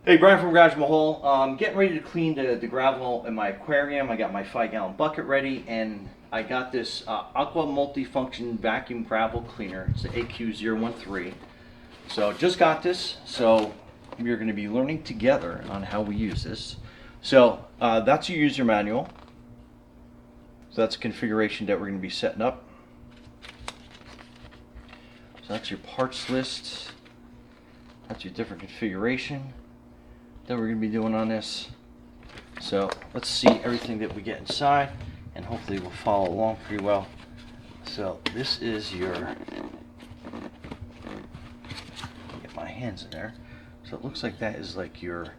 Hey, Brian from Garage Mahal. Getting ready to clean the gravel in my aquarium. I got my 5-gallon bucket ready, and I got this Aqua multifunction vacuum gravel cleaner. It's the AQQA. So just got this, so we're going to be learning together on how we use this. So that's your user manual. So that's a configuration that we're going to be setting up. So that's your parts list. That's your different configuration that we're going to be doing on this. So let's see everything that we get inside, and hopefully we'll follow along pretty well. So this is your, get my hands in there. So it looks like that is like your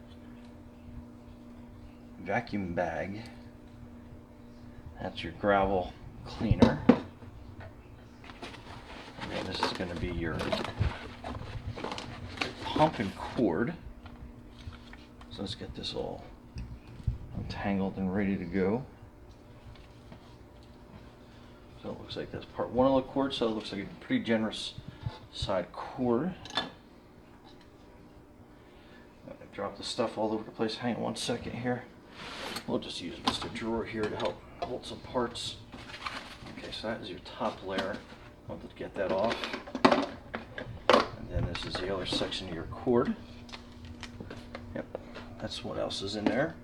vacuum bag. That's your gravel cleaner. And then this is going to be your pump and cord. So let's get this all untangled and ready to go. So it looks like that's part one of the cord, so it looks like a pretty generous side cord. I'm gonna drop the stuff all over the place. Hang on one second here. We'll just use Mr. Drawer here to help hold some parts. Okay, so that is your top layer. I wanted to get that off. And then this is the other section of your cord. Yep. That's what else is in there.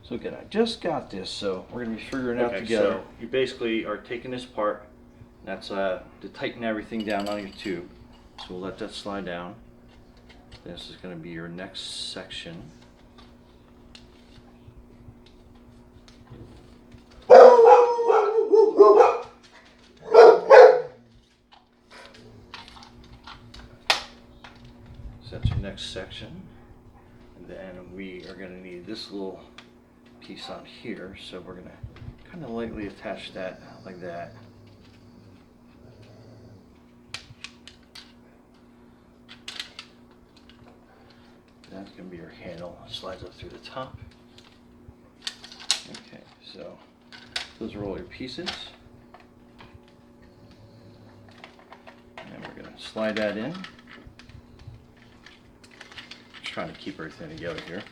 So again, I just got this, so we're going to be figuring it out together. So you basically are taking this part, that's to tighten everything down on your tube. So we'll let that slide down. This is going to be your next section. That's your next section, and then we are going to need this little piece on here, so we're going to kind of lightly attach that like that. That's going to be your handle. It slides up through the top. Okay, so those are all your pieces, and we're going to slide that in. Trying to keep everything together here.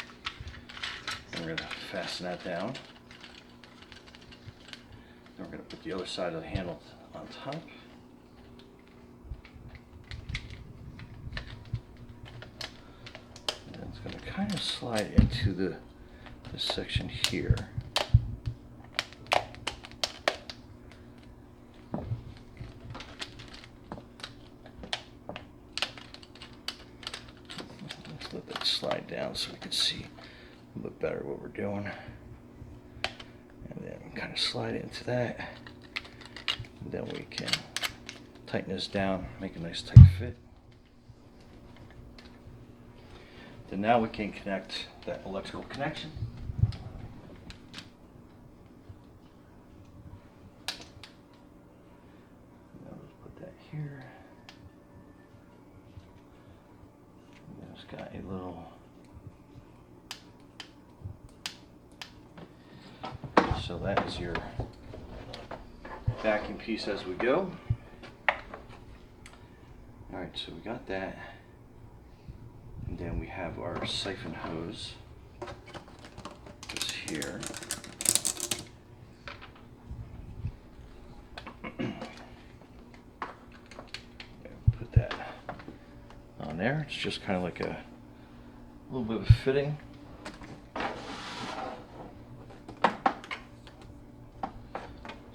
And we're going to fasten that down. Then we're going to put the other side of the handle on top. And then it's going to kind of slide into this section here. Let that slide down so we can see a little bit better what we're doing. And then kind of slide into that. And then we can tighten this down, make a nice tight fit. Then now we can connect that electrical connection. Now let's put that here. Got a little, so that is your vacuum piece as we go. Alright, so we got that, and then we have our siphon hose just here. Put that on there. It's just kind of like a little bit of fitting.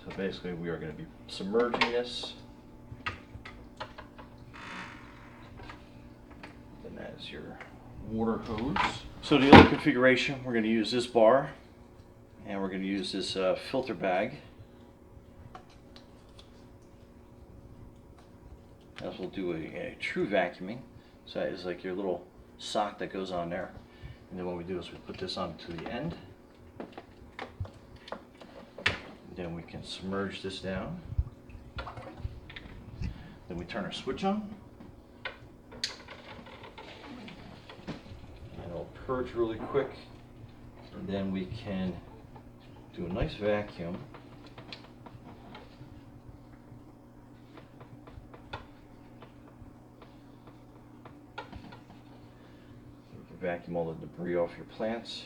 So basically we are going to be submerging this. And that is your water hose. So the other configuration, we're going to use this bar, and we're going to use this filter bag. As we'll do a true vacuuming. So that is like your little sock that goes on there. And then what we do is we put this onto the end. And then we can submerge this down. Then we turn our switch on. And it'll purge really quick. And then we can do a nice vacuum. vacuum all the debris off your plants.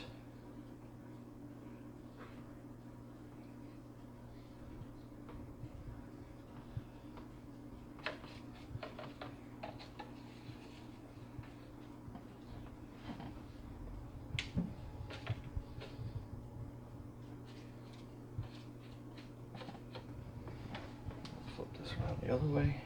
Flip this around the other way.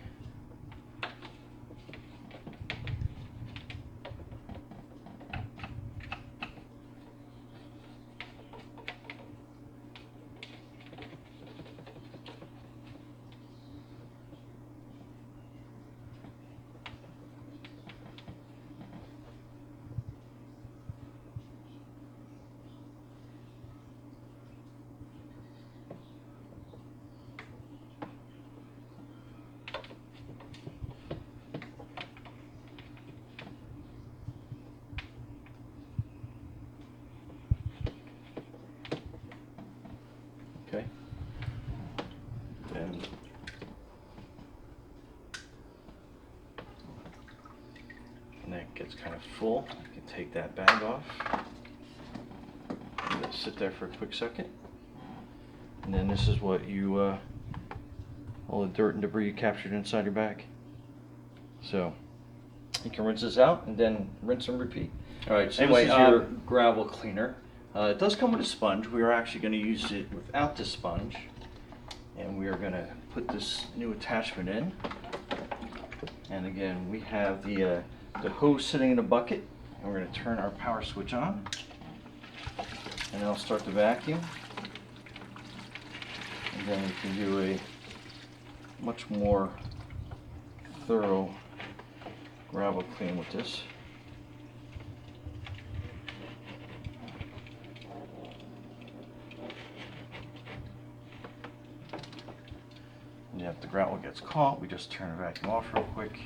Okay. Then when that gets kind of full, you can take that bag off. Let it sit there for a quick second. And then this is what you, all the dirt and debris you captured inside your bag. So you can rinse this out and then rinse and repeat. All right, so anyway, this is your gravel cleaner. It does come with a sponge. We are actually going to use it without the sponge. And we are going to put this new attachment in. And again, we have the hose sitting in a bucket. And we're going to turn our power switch on. And then I'll start the vacuum. And then we can do a much more thorough gravel clean with this. And if the gravel gets caught, we just turn the vacuum off real quick.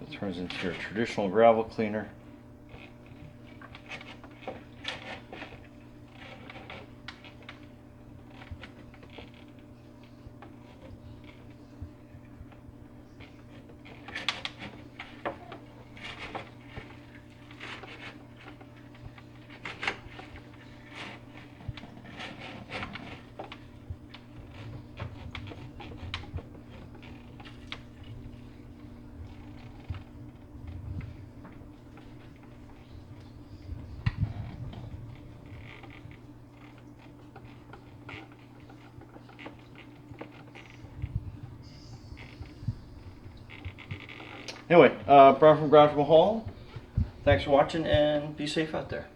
It turns into your traditional gravel cleaner. Anyway, Brian from Gravel Hall. Thanks for watching and be safe out there.